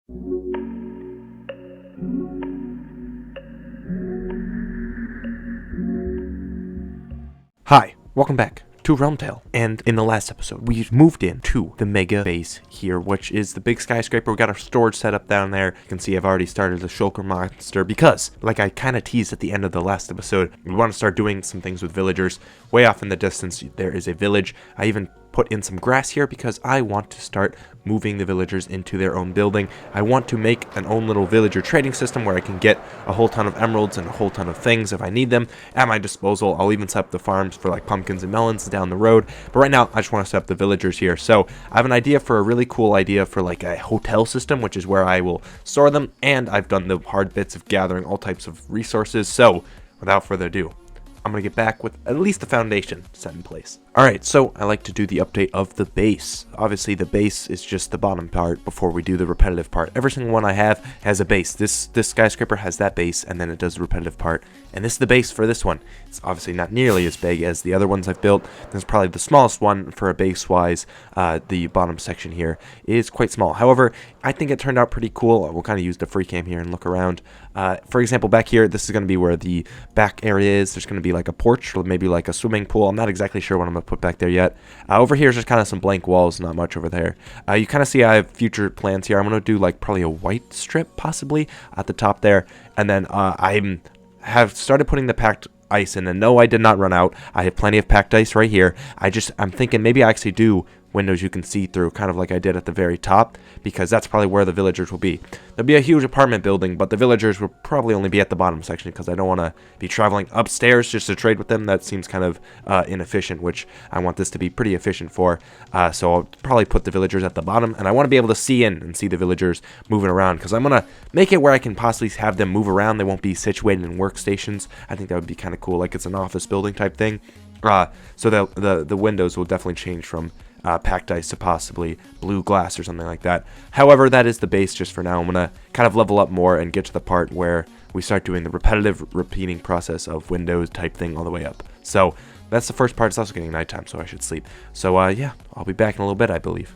Hi, welcome back to RealmTale, and in the last episode we moved into the mega base here, which is the big skyscraper. We got our storage set up down there. You can see I've already started the shulker monster because, like I kind of teased at the end of the last episode, we want to start doing some things with villagers. Way off in the distance there is a village. I even put in some grass here because I want to start moving the villagers into their own building. I want to make an own little villager trading system where I can get a whole ton of emeralds and a whole ton of things if I need them at my disposal. I'll even set up the farms for like pumpkins and melons down the road, but right now I just want to set up the villagers here. So I have an idea for a really cool idea for like a hotel system, which is where I will store them, and I've done the hard bits of gathering all types of resources. So without further ado, I'm going to get back with at least the foundation set in place. Alright, so I like to do the update of the base. Obviously the base is just the bottom part before we do the repetitive part. Every single one I have has a base. This skyscraper has that base, and then it does the repetitive part. And this is the base for this one. It's obviously not nearly as big as the other ones I've built. This is probably the smallest one for a base wise. The bottom section here is quite small. However, I think it turned out pretty cool. We'll kind of use the free cam here and look around. For example, back here, this is going to be where the back area is. There's going to be like a porch or maybe like a swimming pool. I'm not exactly sure what I'm going to put back there yet. Over here is just kind of some blank walls, not much over there. You kind of see I have future plans here. I'm going to do like probably a white strip possibly at the top there. And then I have started putting the packed ice in, and no, I did not run out. I have plenty of packed ice right here. I'm thinking maybe I actually do windows you can see through, kind of like I did at the very top, because that's probably where the villagers will be. There'll be a huge apartment building, but the villagers will probably only be at the bottom section because I don't want to be traveling upstairs just to trade with them. That seems kind of inefficient, which I want this to be pretty efficient for. So I'll probably put the villagers at the bottom, and I want to be able to see in and see the villagers moving around, because I'm going to make it where I can possibly have them move around. They won't be situated in workstations. I think that would be kind of cool, like it's an office building type thing. So the windows will definitely change from packed ice to possibly blue glass or something like that. However, that is the base just for now. I'm going to kind of level up more and get to the part where we start doing the repetitive repeating process of windows type thing all the way up. So that's the first part. It's also getting nighttime, so I should sleep. So yeah, I'll be back in a little bit, I believe.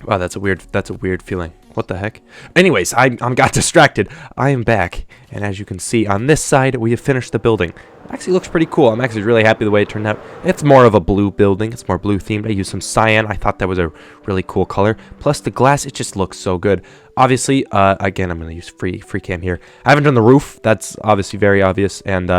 Wow, that's a weird feeling. What the heck? Anyways, I got distracted. I am back, and as you can see on this side, we have finished the building. It actually looks pretty cool. I'm actually really happy the way it turned out. It's more of a blue building. It's more blue themed. I used some cyan. I thought that was a really cool color. Plus the glass, it just looks so good. Obviously, again, I'm going to use free cam here. I haven't done the roof. That's obviously very obvious. And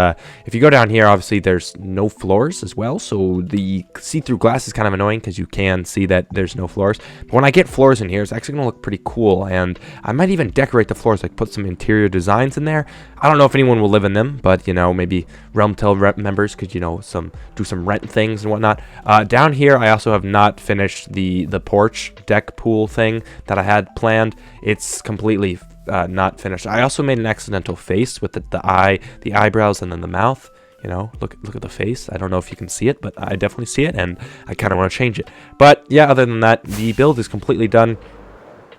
if you go down here, obviously there's no floors as well. So the see-through glass is kind of annoying because you can see that there's no floors. But when I get floors in here, it's actually going to look pretty cool. And I might even decorate the floors, like put some interior designs in there. I don't know if anyone will live in them, but, you know, maybe RealmTale members could, you know, do some rent things and whatnot. Down here, I also have not finished the porch deck pool thing that I had planned. It's completely not finished. I also made an accidental face with the eye, the eyebrows, and then the mouth. You know, look at the face. I don't know if you can see it, but I definitely see it, and I kind of want to change it. But yeah, other than that, the build is completely done.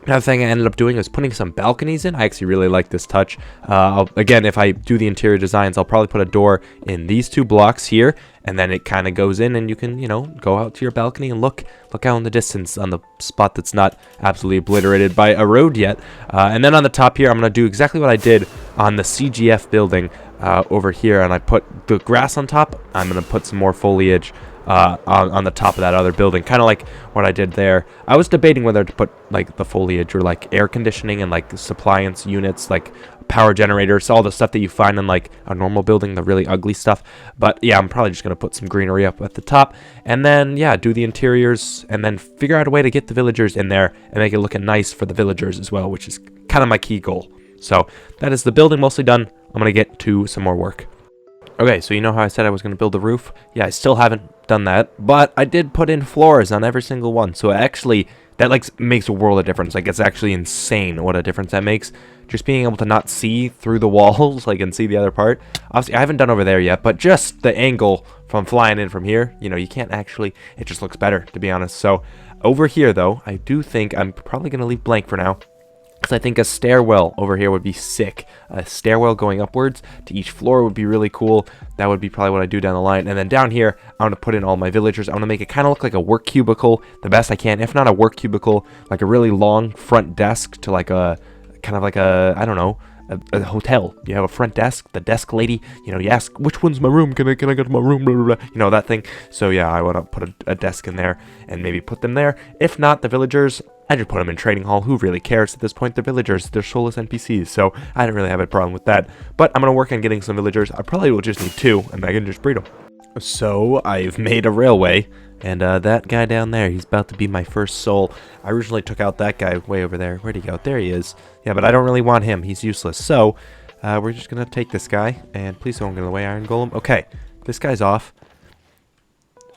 Another thing I ended up doing is putting some balconies in. I actually really like this touch. Again, if I do the interior designs, I'll probably put a door in these two blocks here, and then it kind of goes in, and you can, you know, go out to your balcony and look out in the distance on the spot that's not absolutely obliterated by a road yet. And then on the top here, I'm going to do exactly what I did on the CGF building over here, and I put the grass on top. I'm going to put some more foliage on the top of that other building, kind of like what I did there. I was debating whether to put like the foliage or like air conditioning and like appliance units, like power generators, all the stuff that you find in like a normal building, the really ugly stuff. But yeah, I'm probably just gonna put some greenery up at the top, and then yeah, do the interiors, and then figure out a way to get the villagers in there and make it looking nice for the villagers as well, which is kind of my key goal. So that is the building mostly done. I'm gonna get to some more work. Okay, so you know how I said I was going to build the roof? Yeah, I still haven't done that, but I did put in floors on every single one. So actually, that like makes a world of difference. Like, it's actually insane what a difference that makes. Just being able to not see through the walls, like, and see the other part. Obviously, I haven't done over there yet, but just the angle from flying in from here, you know, you can't actually, it just looks better, to be honest. So over here, though, I do think I'm probably going to leave blank for now, because I think a stairwell over here would be sick. A stairwell going upwards to each floor would be really cool. That would be probably what I do down the line. And then down here, I want to put in all my villagers. I want to make it kind of look like a work cubicle the best I can. If not a work cubicle, like a really long front desk to like a kind of like a, I don't know, a hotel. You have a front desk, the desk lady, you know, you ask, which one's my room? Can I go to my room? Blah, blah, blah. You know, that thing. So yeah, I want to put a desk in there and maybe put them there. If not, the villagers, I just put them in trading hall. Who really cares at this point? They're villagers. They're soulless NPCs. So I don't really have a problem with that. But I'm going to work on getting some villagers. I probably will just need 2 and I can just breed them. So I've made a railway. And that guy down there, he's about to be my first soul. I originally took out that guy way over there. Where'd he go? There he is. Yeah, but I don't really want him. He's useless. So we're just going to take this guy. And please don't get in the way, Iron Golem. Okay, this guy's off.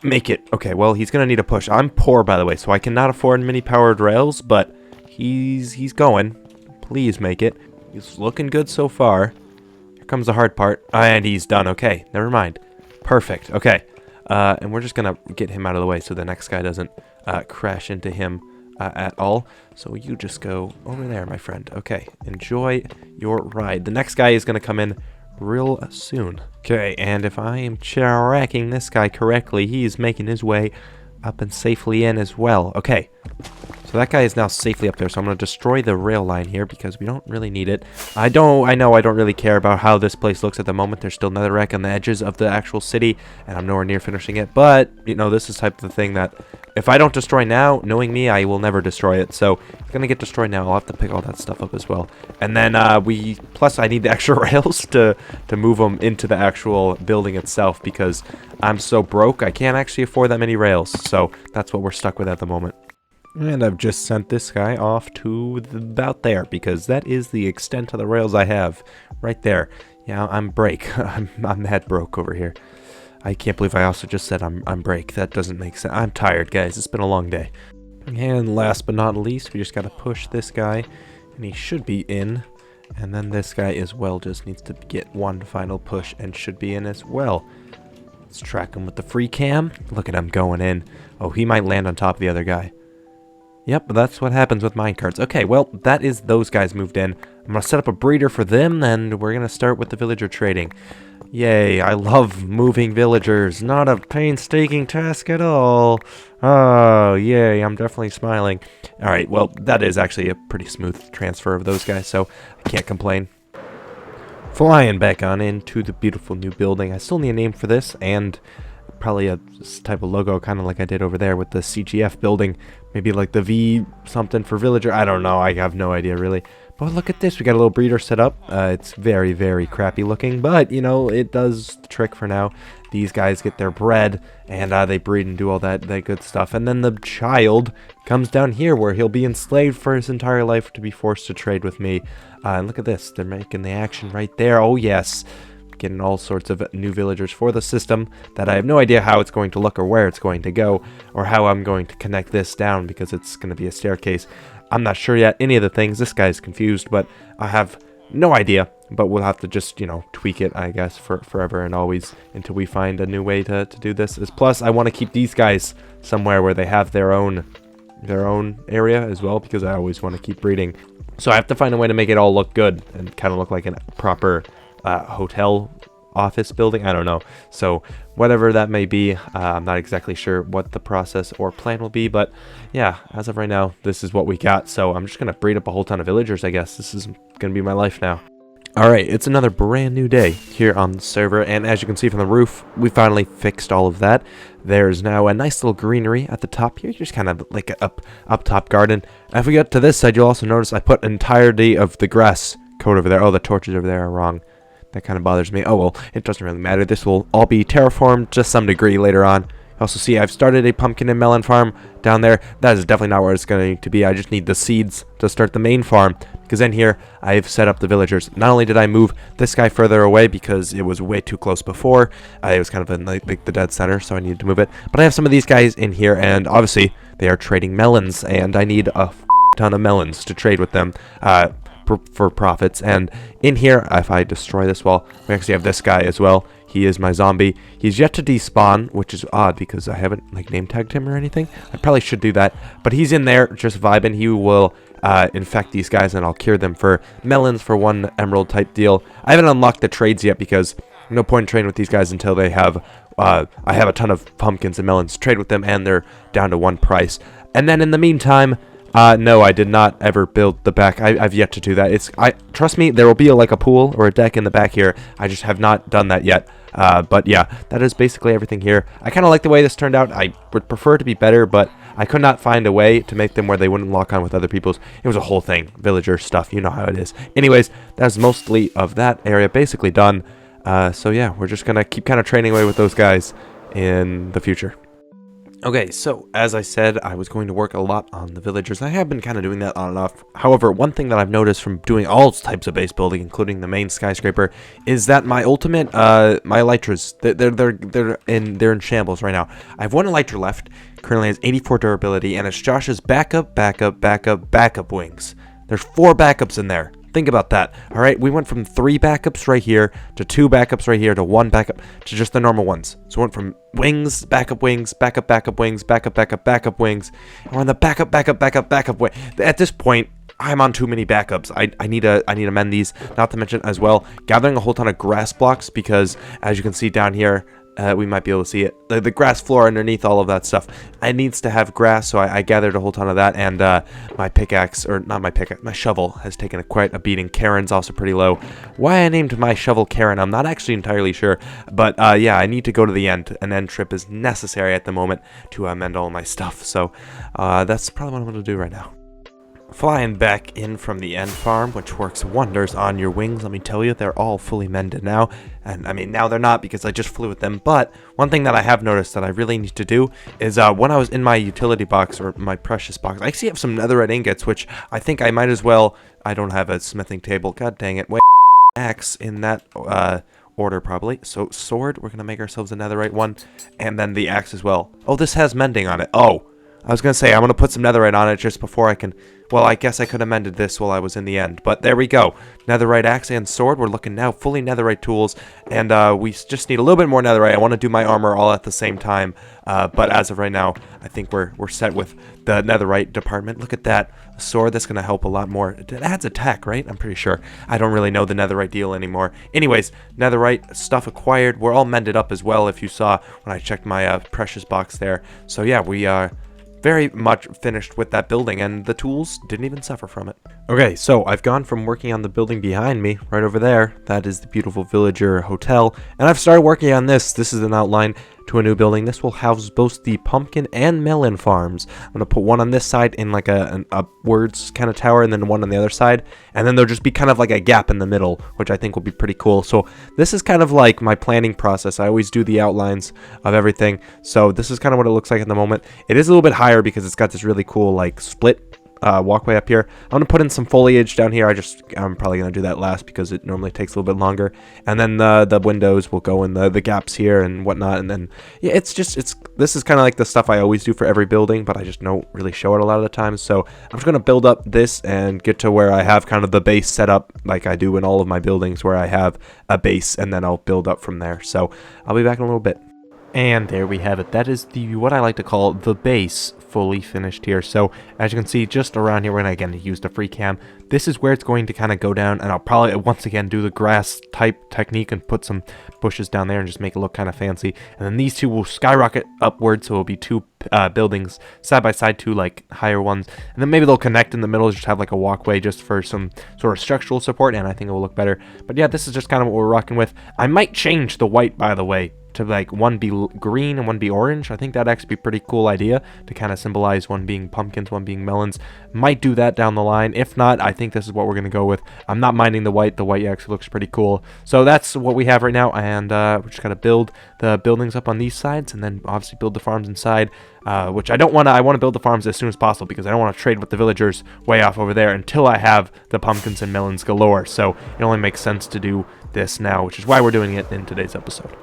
Make it. Okay, well, he's going to need a push. I'm poor, by the way, so I cannot afford mini-powered rails, but he's going. Please make it. He's looking good so far. Here comes the hard part. And he's done. Okay, never mind. Perfect. Okay. And we're just going to get him out of the way so the next guy doesn't crash into him at all. So you just go over there, my friend. Okay, enjoy your ride. The next guy is going to come in real soon. Okay, and if I am tracking this guy correctly, he's making his way up and safely in as well. Okay, so that guy is now safely up there, so I'm going to destroy the rail line here because we don't really need it. I know I don't really care about how this place looks at the moment. There's still netherrack on the edges of the actual city, and I'm nowhere near finishing it. But, you know, this is type of thing that if I don't destroy now, knowing me, I will never destroy it. So it's going to get destroyed now. I'll have to pick all that stuff up as well. And then plus I need the extra rails to move them into the actual building itself because I'm so broke, I can't actually afford that many rails. So that's what we're stuck with at the moment. And I've just sent this guy off to about there because that is the extent of the rails I have right there. Yeah, I'm break. I'm head broke over here. I can't believe I also just said I'm break. That doesn't make sense. I'm tired, guys. It's been a long day. And last but not least, we just got to push this guy, and he should be in. And then this guy as well just needs to get one final push and should be in as well. Let's track him with the free cam. Look at him going in. Oh, he might land on top of the other guy. Yep, that's what happens with minecarts. Okay, well, that is those guys moved in. I'm going to set up a breeder for them, and we're going to start with the villager trading. Yay, I love moving villagers. Not a painstaking task at all. Oh, yay, I'm definitely smiling. Alright, well, that is actually a pretty smooth transfer of those guys, so I can't complain. Flying back on into the beautiful new building. I still need a name for this, and probably a type of logo, kind of like I did over there with the CGF building. Maybe like the V something for villager. I don't know. I have no idea, really. But look at this. We got a little breeder set up. It's very, very crappy looking, but, you know, it does the trick for now. These guys get their bread, and they breed and do all that good stuff. And then the child comes down here where he'll be enslaved for his entire life to be forced to trade with me. And look at this. They're making the action right there. Oh, yes. Getting all sorts of new villagers for the system that I have no idea how it's going to look or where it's going to go or how I'm going to connect this down because it's going to be a staircase. I'm not sure yet any of the things. This guy's confused, but I have no idea. But we'll have to just, you know, tweak it, I guess, for forever and always until we find a new way to do this. Plus, I want to keep these guys somewhere where they have their own area as well because I always want to keep breeding. So I have to find a way to make it all look good and kind of look like a proper hotel office building. I don't know. So whatever that may be, I'm not exactly sure what the process or plan will be, but yeah, as of right now, this is what we got. So I'm just gonna breed up a whole ton of villagers, I guess. This is gonna be my life now. Alright, it's another brand new day here on the server, and as you can see from the roof, we finally fixed all of that. There's now a nice little greenery at the top here, just kind of like an up top garden. And if we get to this side, you'll also notice I put entirety of the grass coat over there. Oh, the torches over there are wrong. That kind of bothers me. Oh, well, it doesn't really matter. This will all be terraformed to some degree later on. You also see I've started a pumpkin and melon farm down there. That is definitely not where it's going to be. I just need the seeds to start the main farm. Because in here, I've set up the villagers. Not only did I move this guy further away because it was way too close before. It was kind of in like the dead center, so I needed to move it. But I have some of these guys in here, and obviously, they are trading melons. And I need a ton of melons to trade with them. For profits. And in here, if I destroy this wall, we actually have this guy as well. He is my zombie. He's yet to despawn, which is odd because I haven't like name tagged him or anything. I probably should do that, but he's in there just vibing. He will infect these guys and I'll cure them for melons for 1 emerald type deal. I haven't unlocked the trades yet because no point in trading with these guys until they have I have a ton of pumpkins and melons to trade with them and they're down to 1 price. And then in the meantime, No, I did not ever build the back. I've yet to do that. Trust me, there will be like a pool or a deck in the back here. I just have not done that yet. But yeah, that is basically everything here. I kind of like the way this turned out. I would prefer it to be better, but I could not find a way to make them where they wouldn't lock on with other people's. It was a whole thing. Villager stuff. You know how it is. Anyways, that's mostly of that area basically done. So yeah, we're just going to keep kind of training away with those guys in the future. Okay, so as I said, I was going to work a lot on the villagers. I have been kind of doing that on and off. However, one thing that I've noticed from doing all types of base building, including the main skyscraper, is that my ultimate, my elytras, they're in shambles right now. I have one elytra left, currently has 84 durability, and it's Josh's backup wings. There's 4 backups in there. Think about that. All right, we went from 3 backups right here to 2 backups right here to 1 backup to just the normal ones. So we went from wings, backup wings, backup wings, backup wings, and we're on the backup wing. At this point, I'm on too many backups. I need to amend these. Not to mention as well, gathering a whole ton of grass blocks because as you can see down here. We might be able to see it. The grass floor underneath all of that stuff. It needs to have grass, so I gathered a whole ton of that. And my pickaxe, or not my pickaxe, my shovel has taken quite a beating. Karen's also pretty low. Why I named my shovel Karen, I'm not actually entirely sure. But yeah, I need to go to the end. An end trip is necessary at the moment to amend all my stuff. So that's probably what I'm going to do right now. Flying back in from the end farm, which works wonders on your wings. Let me tell you, they're all fully mended now. And I mean, now they're not because I just flew with them. But one thing that I have noticed that I really need to do is when I was in my utility box or my precious box, I actually have some netherite ingots, which I think I might as well. I don't have a smithing table. God dang it. Wait, axe in that order probably. So sword, we're going to make ourselves a netherite one. And then the axe as well. Oh, this has mending on it. Oh, I was going to say, I'm going to put some netherite on it just before I can. Well, I guess I could have mended this while I was in the end. But there we go. Netherite axe and sword. We're looking now fully netherite tools. And we just need a little bit more netherite. I want to do my armor all at the same time. But as of right now, I think we're set with the netherite department. Look at that. A sword that's going to help a lot more. It adds attack, right? I'm pretty sure. I don't really know the netherite deal anymore. Anyways, netherite stuff acquired. We're all mended up as well if you saw when I checked my precious box there. So yeah, we are very much finished with that building, and the tools didn't even suffer from it. Okay, so I've gone from working on the building behind me, right over there. That is the beautiful villager hotel, and I've started working on this. This is an outline to a new building. This will house both the pumpkin and melon farms. I'm gonna put one on this side in like an upwards kind of tower, and then one on the other side, and then there'll just be kind of like a gap in the middle, which I think will be pretty cool. So this is kind of like my planning process. I always do the outlines of everything, so this is kind of what it looks like at the moment. It is a little bit higher because it's got this really cool like split walkway up here. I'm gonna put in some foliage down here. I'm probably gonna do that last because it normally takes a little bit longer. And then the windows will go in the gaps here and whatnot. And then yeah, this is kind of like the stuff I always do for every building, but I just don't really show it a lot of the time. So I'm just gonna build up this and get to where I have kind of the base set up like I do in all of my buildings, where I have a base and then I'll build up from there. So I'll be back in a little bit. And there we have it. That is what I like to call the base fully finished here. So as you can see, just around here, we're going to again use the free cam. This is where it's going to kind of go down, and I'll probably once again do the grass type technique and put some bushes down there and just make it look kind of fancy. And then these two will skyrocket upward, so it'll be 2 buildings side by side, 2 like higher ones, and then maybe they'll connect in the middle, just have like a walkway just for some sort of structural support, and I think it will look better. But yeah, this is just kind of what we're rocking with. I might change the white, by the way, to like one be green and one be orange. I think that'd actually be a pretty cool idea to kind of symbolize one being pumpkins, one being melons. Might do that down the line. If not, I think this is what we're going to go with. I'm not minding the white. The white actually looks pretty cool. So that's what we have right now, and we're just going to build the buildings up on these sides, and then obviously build the farms inside, which I don't want to. I want to build the farms as soon as possible because I don't want to trade with the villagers way off over there until I have the pumpkins and melons galore. So it only makes sense to do this now, which is why we're doing it in today's episode.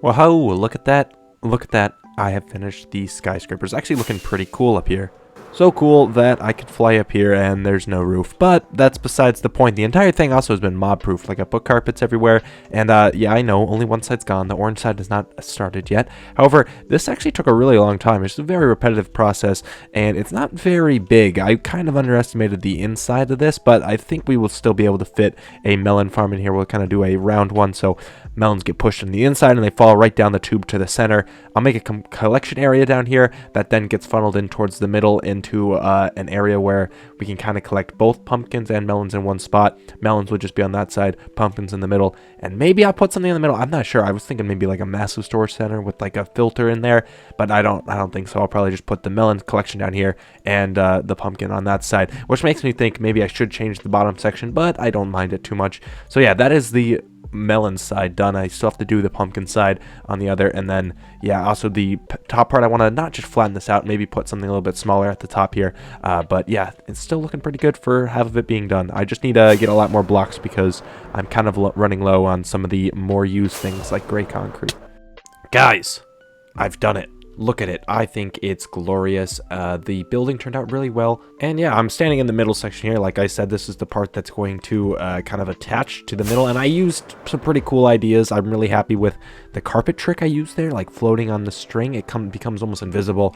Well, ho, look at that. Look at that. I have finished these skyscrapers. Actually looking pretty cool up here. So cool that I could fly up here and there's no roof. But that's besides the point. The entire thing also has been mob-proof. Like I put carpets everywhere. And yeah, I know, only one side's gone. The orange side has not started yet. However, this actually took a really long time. It's a very repetitive process. And it's not very big. I kind of underestimated the inside of this. But I think we will still be able to fit a melon farm in here. We'll kind of do a round one. So melons get pushed on the inside and they fall right down the tube to the center. I'll make a collection area down here that then gets funneled in towards the middle in into an area where we can kind of collect both pumpkins and melons in one spot. Melons would just be on that side, pumpkins in the middle, and maybe I'll put something in the middle. I'm not sure. I was thinking maybe like a massive storage center with like a filter in there, but I don't think so. I'll probably just put the melon collection down here and the pumpkin on that side, which makes me think maybe I should change the bottom section, but I don't mind it too much. So yeah, that is the melon side done. I still have to do the pumpkin side on the other, and then yeah, also the top part I want to not just flatten this out, maybe put something a little bit smaller at the top here, but yeah, it's still looking pretty good for half of it being done. I just need to get a lot more blocks because I'm kind of running low on some of the more used things like gray concrete. Guys, I've done it. Look at it. I think it's glorious. The building turned out really well. And yeah, I'm standing in the middle section here. Like I said, this is the part that's going to kind of attach to the middle. And I used some pretty cool ideas. I'm really happy with the carpet trick I used there, like floating on the string. It becomes almost invisible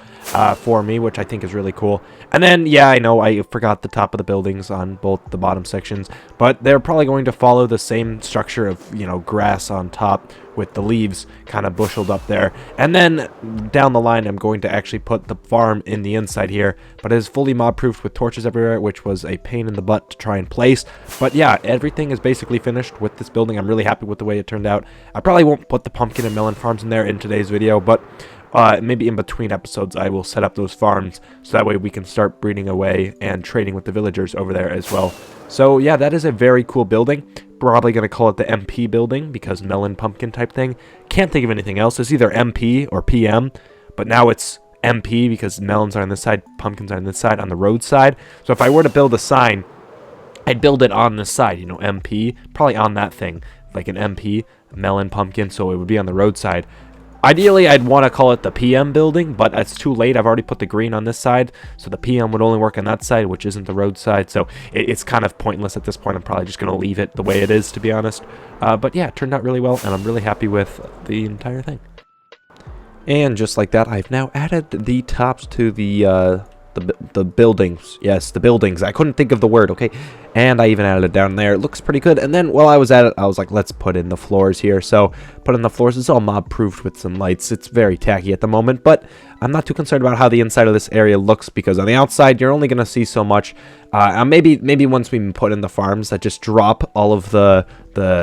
for me, which I think is really cool. And then, yeah, I know I forgot the top of the buildings on both the bottom sections, but they're probably going to follow the same structure of, you know, grass on top with the leaves kind of busheled up there. And then down the line, I'm going to actually put the farm in the inside here, but it is fully mob-proofed with torches everywhere, which was a pain in the butt to try and place. But yeah, everything is basically finished with this building. I'm really happy with the way it turned out. I probably won't put the pumpkin and melon farms in there in today's video, but maybe in between episodes I will set up those farms so that way we can start breeding away and trading with the villagers over there as well. So yeah, that is a very cool building. Probably going to call it the MP building because melon pumpkin type thing. Can't think of anything else. It's either MP or PM, but now it's MP because melons are on this side, pumpkins are on this side, on the road side. So if I were to build a sign, I'd build it on this side, you know, MP, probably on that thing, like an MP, melon, pumpkin, so it would be on the road side. Ideally, I'd want to call it the PM building, but it's too late. I've already put the green on this side, so the PM would only work on that side, which isn't the road side, so it's kind of pointless at this point. I'm probably just going to leave it the way it is, to be honest. But yeah, it turned out really well, and I'm really happy with the entire thing. And just like that, I've now added the tops to the buildings. Yes, the buildings. I couldn't think of the word, okay? And I even added it down there. It looks pretty good. And then while I was at it, I was like, let's put in the floors here. So put in the floors. It's all mob-proofed with some lights. It's very tacky at the moment, but I'm not too concerned about how the inside of this area looks because on the outside, you're only going to see so much. Maybe once we put in the farms that just drop all of the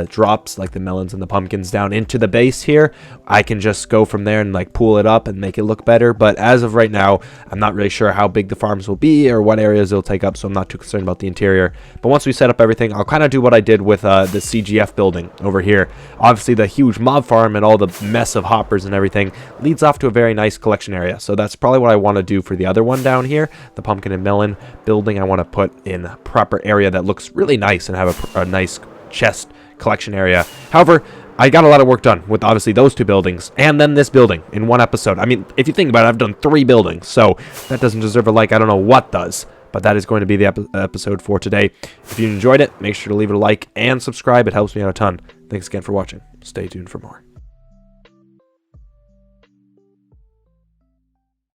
drops, like the melons and the pumpkins, down into the base here, I can just go from there and like pool it up and make it look better. But as of right now, I'm not really sure how big the farms will be or what areas they'll take up, so I'm not too concerned about the interior. But once we set up everything, I'll kind of do what I did with the CGF building over here. Obviously, the huge mob farm and all the mess of hoppers and everything leads off to a very nice collection area. So that's probably what I want to do for the other one down here, the pumpkin and melon building. I want to put in a proper area that looks really nice and have a nice chest collection area. However, I got a lot of work done with obviously those two buildings and then this building in one episode. I mean, if you think about it, I've done 3 buildings, so that doesn't deserve a like. I don't know what does. But that is going to be the episode for today. If you enjoyed it, make sure to leave it a like and subscribe. It helps me out a ton. Thanks again for watching. Stay tuned for more.